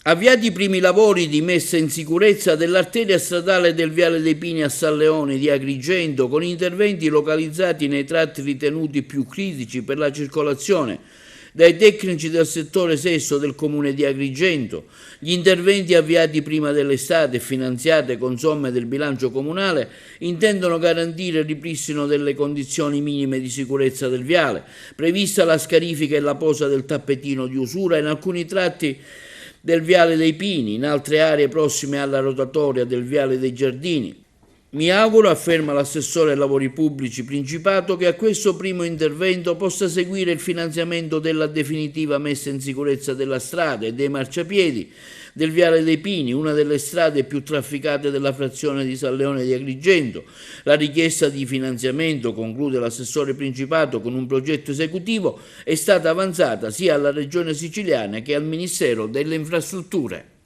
Avviati i primi lavori di messa in sicurezza dell'arteria stradale del Viale dei Pini a San Leone di Agrigento, con interventi localizzati nei tratti ritenuti più critici per la circolazione dai tecnici del settore sesto del comune di Agrigento. Gli interventi avviati prima dell'estate e finanziati con somme del bilancio comunale intendono garantire il ripristino delle condizioni minime di sicurezza del viale, prevista la scarifica e la posa del tappetino di usura in alcuni tratti del Viale dei Pini, in altre aree prossime alla rotatoria del Viale dei Giardini. Mi auguro, afferma l'assessore ai lavori pubblici Principato, che a questo primo intervento possa seguire il finanziamento della definitiva messa in sicurezza della strada e dei marciapiedi del Viale dei Pini, una delle strade più trafficate della frazione di San Leone di Agrigento. La richiesta di finanziamento, conclude l'assessore Principato, con un progetto esecutivo è stata avanzata sia alla Regione Siciliana che al Ministero delle Infrastrutture.